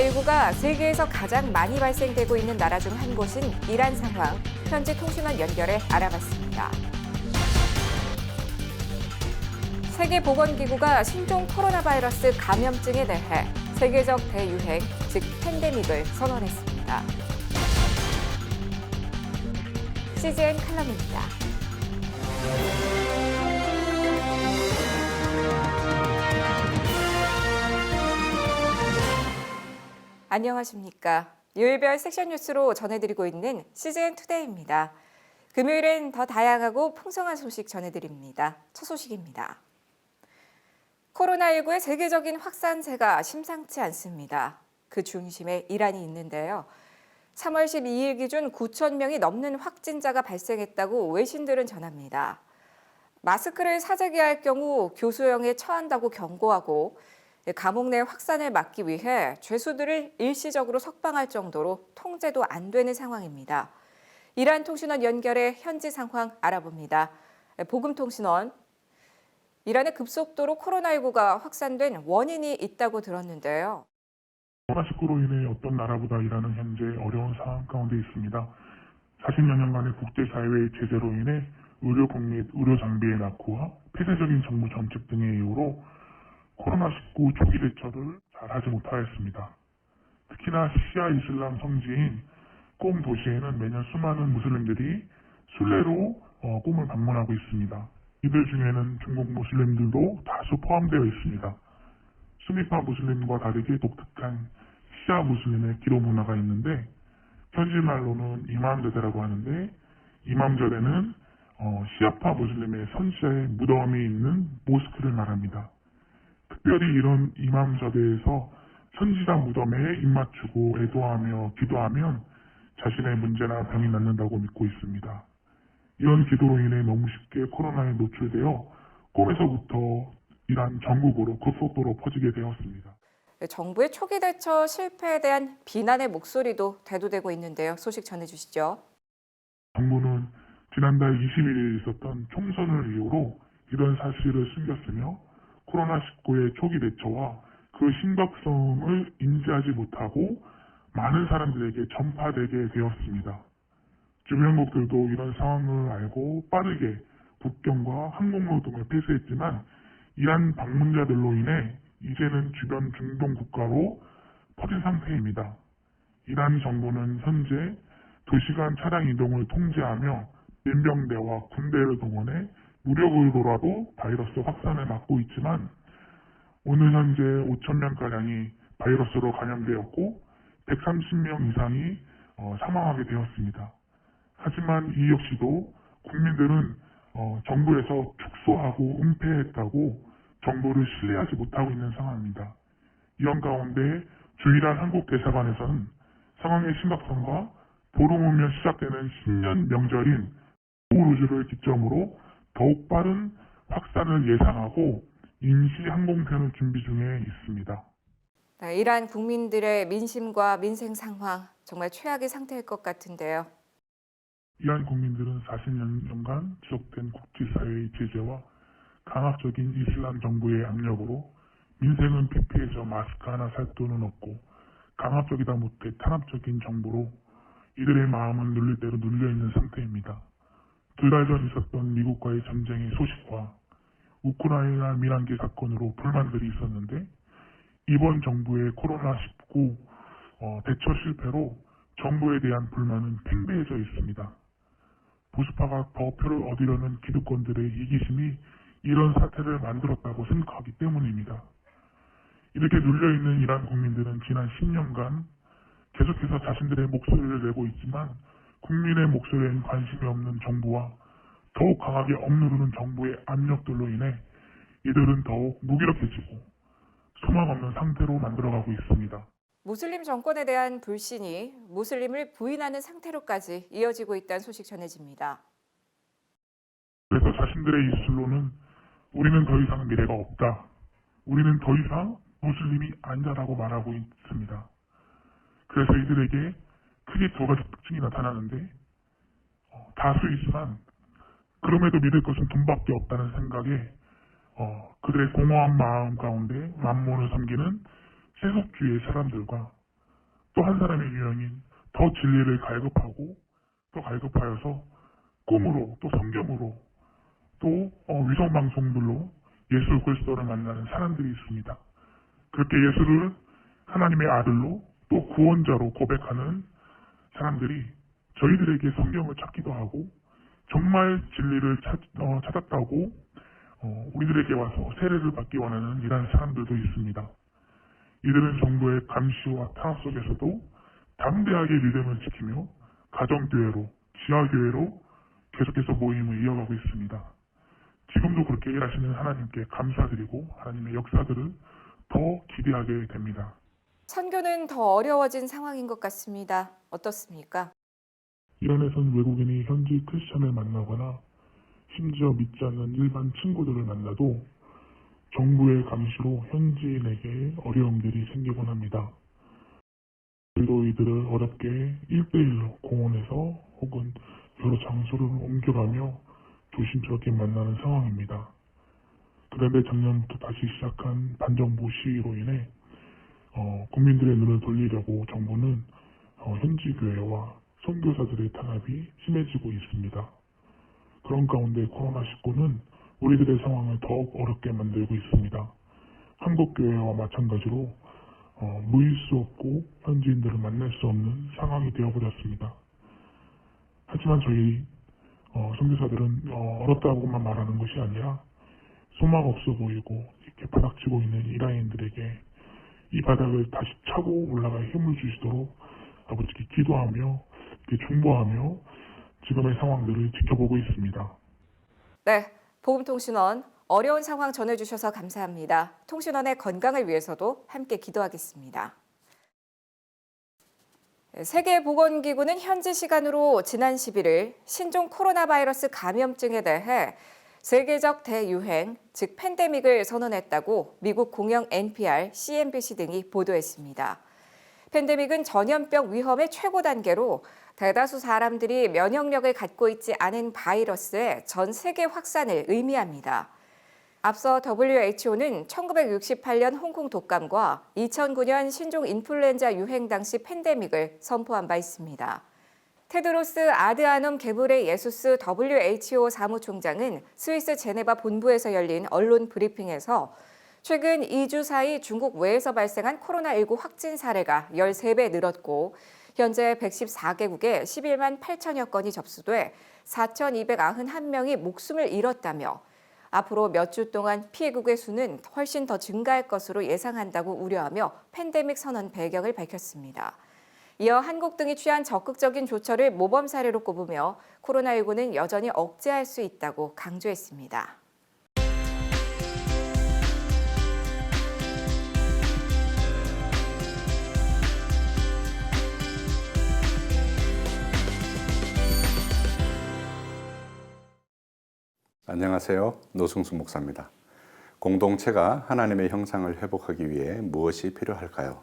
코로나19가 세계에서 가장 많이 발생되고 있는 나라 중 한 곳인 이란 상황, 현지 통신원 연결해 알아봤습니다. 세계보건기구가 신종 코로나 바이러스 감염증에 대해 세계적 대유행, 즉 팬데믹을 선언했습니다. CGN 칼럼입니다. 안녕하십니까. 요일별 섹션 뉴스로 전해드리고 있는 CGN 투데이입니다. 금요일엔 더 다양하고 풍성한 소식 전해드립니다. 첫 소식입니다. 코로나19의 세계적인 확산세가 심상치 않습니다. 그 중심에 이란이 있는데요. 3월 12일 기준 9천 명이 넘는 확진자가 발생했다고 외신들은 전합니다. 마스크를 사재기 할 경우 교수형에 처한다고 경고하고 감옥 내 확산을 막기 위해 죄수들을 일시적으로 석방할 정도로 통제도 안 되는 상황입니다. 이란 통신원 연결해 현지 상황 알아봅니다. 보금통신원, 이란의 급속도로 코로나19가 확산된 원인이 있다고 들었는데요. 코로나19로 인해 어떤 나라보다 이란은 현재 어려운 상황 가운데 있습니다. 40여 년간의 국제사회의 제재로 인해 의료국 및 의료 장비의 낙후와 폐쇄적인 정부 정책 등의 이유로 코로나19 초기 대처를 잘하지 못하였습니다. 특히나 시아 이슬람 성지인 꼼 도시에는 매년 수많은 무슬림들이 순례로 꼼을 방문하고 있습니다. 이들 중에는 중국 무슬림들도 다수 포함되어 있습니다. 수니파 무슬림과 다르게 독특한 시아 무슬림의 기도 문화가 있는데 현지 말로는 이맘저대라고 하는데 이맘저대는 시아파 무슬림의 선지자의 무덤이 있는 모스크를 말합니다. 특별히 이런 이맘저대에서 선지자 무덤에 입맞추고 애도하며 기도하면 자신의 문제나 병이 낫는다고 믿고 있습니다. 이런 기도로 인해 너무 쉽게 코로나에 노출되어 꼼에서부터 이란 전국으로 급속도로 퍼지게 되었습니다. 정부의 초기 대처 실패에 대한 비난의 목소리도 대두되고 있는데요. 소식 전해주시죠. 정부는 지난달 21일 있었던 총선을 이유로 이런 사실을 숨겼으며 코로나19의 초기 대처와 그 심각성을 인지하지 못하고 많은 사람들에게 전파되게 되었습니다. 주변국들도 이런 상황을 알고 빠르게 국경과 항공로 등을 폐쇄했지만 이란 방문자들로 인해 이제는 주변 중동 국가로 퍼진 상태입니다. 이란 정부는 현재 2시간 차량 이동을 통제하며 민병대와 군대를 동원해 무력으로라도 바이러스 확산을 막고 있지만 오늘 현재 5,000명가량이 바이러스로 감염되었고 130명 이상이 사망하게 되었습니다. 하지만 이 역시도 국민들은 정부에서 축소하고 은폐했다고 정부를 신뢰하지 못하고 있는 상황입니다. 이런 가운데 주이란 한국대사관에서는 상황의 심각성과 보름 후면 시작되는 신년 명절인 우루즈를 기점으로 더욱 빠른 확산을 예상하고 임시 항공편을 준비 중에 있습니다. 이란 국민들의 민심과 민생 상황 정말 최악의 상태일 것 같은데요. 이란 국민들은 40년간 지속된 국제사회의 제재와 강압적인 이슬람 정부의 압력으로 민생은 피폐해져 마스크 하나 살 돈은 없고 강압적이다 못해 탄압적인 정부로 이들의 마음은 눌릴 대로 눌려있는 상태입니다. 2달 전 있었던 미국과의 전쟁의 소식과 우크라이나 민항기 사건으로 불만들이 있었는데 이번 정부의 코로나19 대처 실패로 정부에 대한 불만은 팽배해져 있습니다. 보수파가 더 표를 얻으려는 기득권들의 이기심이 이런 사태를 만들었다고 생각하기 때문입니다. 이렇게 눌려있는 이란 국민들은 지난 10년간 계속해서 자신들의 목소리를 내고 있지만 국민의 목소리에는 관심이 없는 정부와 더욱 강하게 억누르는 정부의 압력들로 인해 이들은 더욱 무기력해지고 소망 없는 상태로 만들어가고 있습니다. 무슬림 정권에 대한 불신이 무슬림을 부인하는 상태로까지 이어지고 있다는 소식 전해집니다. 그래서 자신들의 입술로는 우리는 더 이상 미래가 없다. 우리는 더 이상 무슬림이 아니다라고 말하고 있습니다. 그래서 이들에게 크게 2가지 특징이 나타나는데 다수이지만 그럼에도 믿을 것은 돈밖에 없다는 생각에 그들의 공허한 마음 가운데 만몬을 섬기는 세속주의의 사람들과 또 한 사람의 유형인 더 진리를 갈급하고 또 갈급하여서 꿈으로 또 성경으로 또 위성방송들로 예수 그리스도를 만나는 사람들이 있습니다. 그렇게 예수를 하나님의 아들로 또 구원자로 고백하는 사람들이 저희들에게 성경을 찾기도 하고 정말 진리를 찾았다고 우리들에게 와서 세례를 받기 원하는 이러한 사람들도 있습니다. 이들은 정부의 감시와 탄압 속에서도 담대하게 믿음을 지키며 가정교회로, 지하교회로 계속해서 모임을 이어가고 있습니다. 지금도 그렇게 일하시는 하나님께 감사드리고 하나님의 역사들을 더 기대하게 됩니다. 선교는 더 어려워진 상황인 것 같습니다. 어떻습니까? 이란에선 외국인이 현지 크리스천을 만나거나 심지어 믿지 않는 일반 친구들을 만나도 정부의 감시로 현지인에게 어려움들이 생기곤 합니다. 그리고 이들을 어렵게 1대1로 공원에서 혹은 여러 장소를 옮겨가며 조심스럽게 만나는 상황입니다. 그런데 작년부터 다시 시작한 반정부 시위로 인해 국민들의 눈을 돌리려고 정부는 현지 교회와 선교사들의 탄압이 심해지고 있습니다. 그런 가운데 코로나19는 우리들의 상황을 더욱 어렵게 만들고 있습니다. 한국 교회와 마찬가지로 모일 수 없고 현지인들을 만날 수 없는 상황이 되어버렸습니다. 하지만 저희 선교사들은 어렵다고만 말하는 것이 아니라 소망 없어 보이고 이렇게 바닥치고 있는 이라인들에게 이 바닥을 다시 차고 올라갈 힘을 주시도록 아버지께 기도하며 중보하며 지금의 상황들을 지켜보고 있습니다. 네, 복음통신원 어려운 상황 전해주셔서 감사합니다. 통신원의 건강을 위해서도 함께 기도하겠습니다. 세계보건기구는 현지 시간으로 지난 11일 신종 코로나 바이러스 감염증에 대해 세계적 대유행, 즉 팬데믹을 선언했다고 미국 공영 NPR, CNBC 등이 보도했습니다. 팬데믹은 전염병 위험의 최고 단계로 대다수 사람들이 면역력을 갖고 있지 않은 바이러스의 전 세계 확산을 의미합니다. 앞서 WHO는 1968년 홍콩 독감과 2009년 신종 인플루엔자 유행 당시 팬데믹을 선포한 바 있습니다. 테드로스 아드하놈 게브레예수스 WHO 사무총장은 스위스 제네바 본부에서 열린 언론 브리핑에서 최근 2주 사이 중국 외에서 발생한 코로나19 확진 사례가 13배 늘었고 현재 114개국에 11만 8천여 건이 접수돼 4,291명이 목숨을 잃었다며 앞으로 몇 주 동안 피해국의 수는 훨씬 더 증가할 것으로 예상한다고 우려하며 팬데믹 선언 배경을 밝혔습니다. 이어 한국 등이 취한 적극적인 조처를 모범 사례로 꼽으며 코로나19는 여전히 억제할 수 있다고 강조했습니다. 안녕하세요. 노승수 목사입니다. 공동체가 하나님의 형상을 회복하기 위해 무엇이 필요할까요?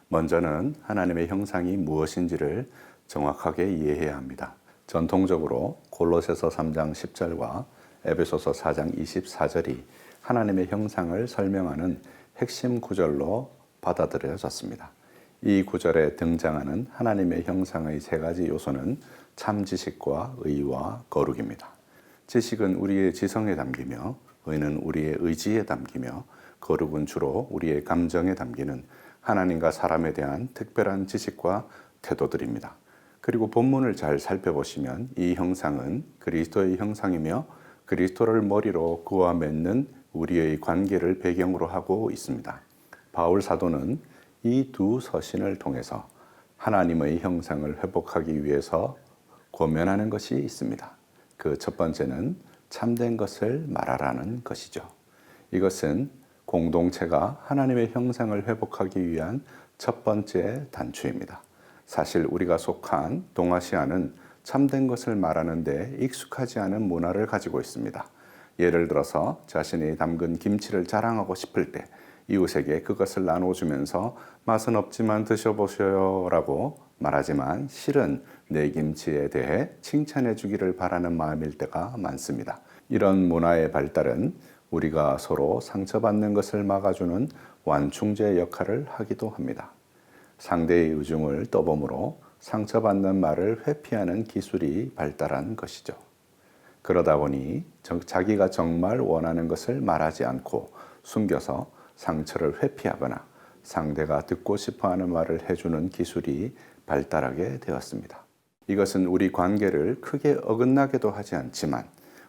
먼저는 하나님의 형상이 무엇인지를 정확하게 이해해야 합니다. 전통적으로 골로새서 3장 10절과 에베소서 4장 24절이 하나님의 형상을 설명하는 핵심 구절로 받아들여졌습니다. 이 구절에 등장하는 하나님의 형상의 세 가지 요소는 참 지식과 의와 거룩입니다. 지식은 우리의 지성에 담기며 의는 우리의 의지에 담기며 거룩은 주로 우리의 감정에 담기는 하나님과 사람에 대한 특별한 지식과 태도들입니다. 그리고 본문을 잘 살펴보시면 이 형상은 그리스도의 형상이며 그리스도를 머리로 그와 맺는 우리의 관계를 배경으로 하고 있습니다. 바울 사도는 이 두 서신을 통해서 하나님의 형상을 회복하기 위해서 권면하는 것이 있습니다. 그 첫 번째는 참된 것을 말하라는 것이죠. 이것은 공동체가 하나님의 형상을 회복하기 위한 첫 번째 단추입니다. 사실 우리가 속한 동아시아는 참된 것을 말하는 데 익숙하지 않은 문화를 가지고 있습니다. 예를 들어서 자신이 담근 김치를 자랑하고 싶을 때 이웃에게 그것을 나눠주면서 맛은 없지만 드셔보셔요 라고 말하지만 실은 내 김치에 대해 칭찬해 주기를 바라는 마음일 때가 많습니다. 이런 문화의 발달은 우리가 서로 상처받는 것을 막아주는 완충제 역할을 하기도 합니다. 상대의 의중을 떠봄으로 상처받는 말을 회피하는 기술이 발달한 것이죠. 그러다 보니 자기가 정말 원하는 것을 말하지 않고 숨겨서 상처를 회피하거나 상대가 듣고 싶어하는 말을 해주는 기술이 발달하게 되었습니다. 이것은 우리 관계를 크게 어긋나게도 하지 않지만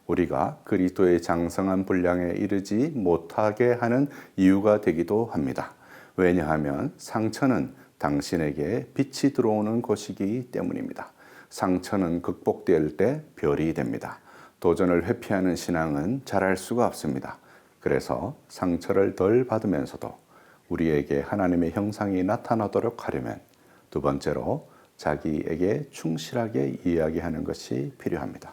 우리가 그리스도의 장성한 분량에 이르지 못하게 하는 이유가 되기도 합니다. 왜냐하면 상처는 당신에게 빛이 들어오는 곳이기 때문입니다. 상처는 극복될 때 별이 됩니다. 도전을 회피하는 신앙은 자랄 수가 없습니다. 그래서 상처를 덜 받으면서도 우리에게 하나님의 형상이 나타나도록 하려면 두 번째로 자기에게 충실하게 이야기하는 것이 필요합니다.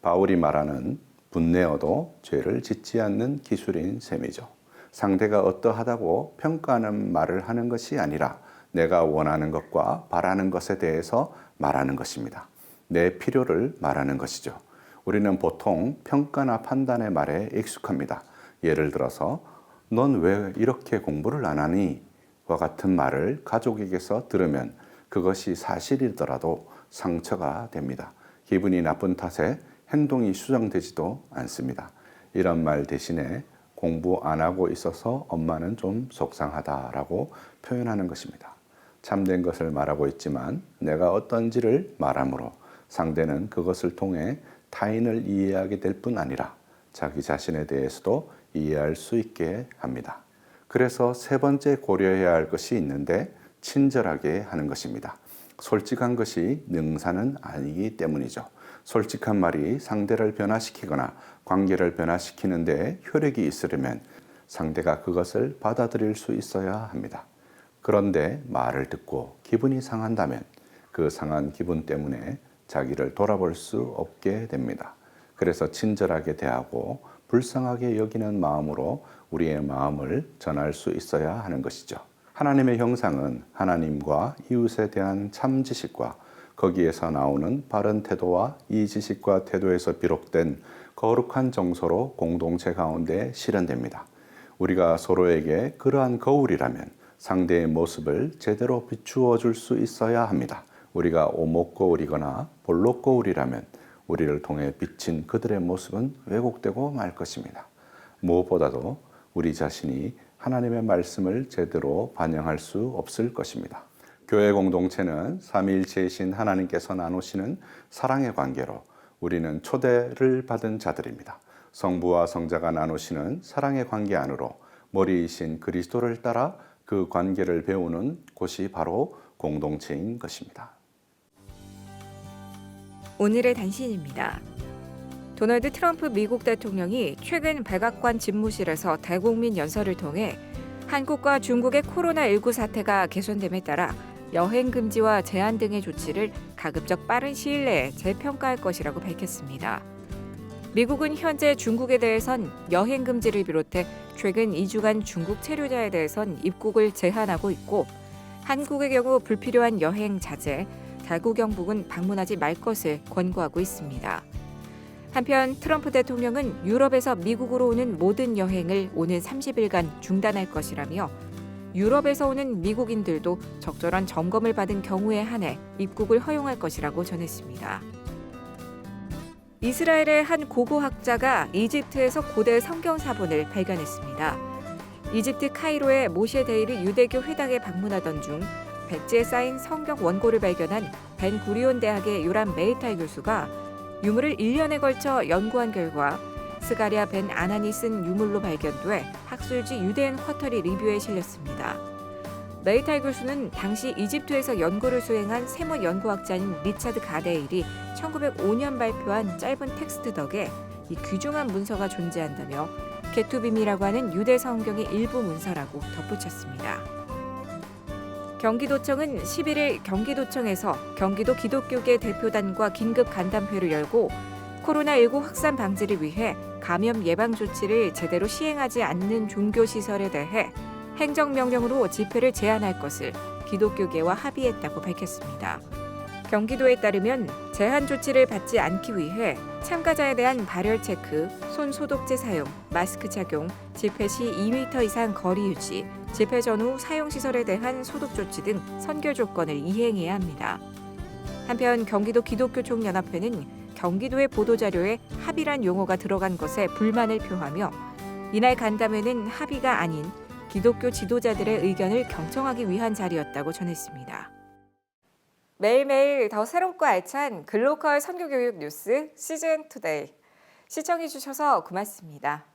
바울이 말하는 분내어도 죄를 짓지 않는 기술인 셈이죠. 상대가 어떠하다고 평가하는 말을 하는 것이 아니라 내가 원하는 것과 바라는 것에 대해서 말하는 것입니다. 내 필요를 말하는 것이죠. 우리는 보통 평가나 판단의 말에 익숙합니다. 예를 들어서 넌 왜 이렇게 공부를 안 하니? 와 같은 말을 가족에게서 들으면 그것이 사실이더라도 상처가 됩니다. 기분이 나쁜 탓에 행동이 수정되지도 않습니다. 이런 말 대신에 공부 안 하고 있어서 엄마는 좀 속상하다라고 표현하는 것입니다. 참된 것을 말하고 있지만 내가 어떤지를 말하므로 상대는 그것을 통해 타인을 이해하게 될 뿐 아니라 자기 자신에 대해서도 이해할 수 있게 합니다. 그래서 세 번째 고려해야 할 것이 있는데 친절하게 하는 것입니다. 솔직한 것이 능사는 아니기 때문이죠. 솔직한 말이 상대를 변화시키거나 관계를 변화시키는 데 효력이 있으려면 상대가 그것을 받아들일 수 있어야 합니다. 그런데 말을 듣고 기분이 상한다면 그 상한 기분 때문에 자기를 돌아볼 수 없게 됩니다. 그래서 친절하게 대하고 불쌍하게 여기는 마음으로 우리의 마음을 전할 수 있어야 하는 것이죠. 하나님의 형상은 하나님과 이웃에 대한 참 지식과 거기에서 나오는 바른 태도와 이 지식과 태도에서 비롯된 거룩한 정서로 공동체 가운데 실현됩니다. 우리가 서로에게 그러한 거울이라면 상대의 모습을 제대로 비추어 줄 수 있어야 합니다. 우리가 오목거울이거나 볼록거울이라면 우리를 통해 비친 그들의 모습은 왜곡되고 말 것입니다. 무엇보다도 우리 자신이 하나님의 말씀을 제대로 반영할 수 없을 것입니다. 교회 공동체는 삼위일체이신 하나님께서 나누시는 사랑의 관계로 우리는 초대를 받은 자들입니다. 성부와 성자가 나누시는 사랑의 관계 안으로 머리이신 그리스도를 따라 그 관계를 배우는 곳이 바로 공동체인 것입니다. 오늘의 단신입니다. 도널드 트럼프 미국 대통령이 최근 백악관 집무실에서 대국민 연설을 통해 한국과 중국의 코로나19 사태가 개선됨에 따라 여행 금지와 제한 등의 조치를 가급적 빠른 시일 내에 재평가할 것이라고 밝혔습니다. 미국은 현재 중국에 대해선 여행 금지를 비롯해 최근 2주간 중국 체류자에 대해선 입국을 제한하고 있고 한국의 경우 불필요한 여행 자제, 자국 영국은 방문하지 말 것을 권고하고 있습니다. 한편 트럼프 대통령은 유럽에서 미국으로 오는 모든 여행을 오는 30일간 중단할 것이라며 유럽에서 오는 미국인들도 적절한 점검을 받은 경우에 한해 입국을 허용할 것이라고 전했습니다. 이스라엘의 한 고고학자가 이집트에서 고대 성경 사본을 발견했습니다. 이집트 카이로의 모셰 데이르 유대교 회당에 방문하던 중 백지에 쌓인 성경 원고를 발견한 벤 구리온 대학의 요람 메이탈 교수가 유물을 1년에 걸쳐 연구한 결과 스가랴 벤 아난이 쓴 유물로 발견돼 학술지 유대인 쿼터리 리뷰에 실렸습니다. 메이탈 교수는 당시 이집트에서 연구를 수행한 세무 연구학자인 리차드 가데일이 1905년 발표한 짧은 텍스트 덕에 이 귀중한 문서가 존재한다며 게투빔이라고 하는 유대 성경의 일부 문서라고 덧붙였습니다. 경기도청은 11일 경기도청에서 경기도 기독교계 대표단과 긴급 간담회를 열고 코로나19 확산 방지를 위해 감염 예방 조치를 제대로 시행하지 않는 종교시설에 대해 행정명령으로 집회를 제한할 것을 기독교계와 합의했다고 밝혔습니다. 경기도에 따르면 제한 조치를 받지 않기 위해 참가자에 대한 발열 체크, 손 소독제 사용, 마스크 착용, 집회 시 2m 이상 거리 유지, 집회 전후 사용시설에 대한 소독 조치 등 선결 조건을 이행해야 합니다. 한편 경기도 기독교 총연합회는 경기도의 보도자료에 합의란 용어가 들어간 것에 불만을 표하며 이날 간담회는 합의가 아닌 기독교 지도자들의 의견을 경청하기 위한 자리였다고 전했습니다. 매일매일 더 새롭고 알찬 글로컬 선교교육 뉴스 시즌 투데이. 시청해주셔서 고맙습니다.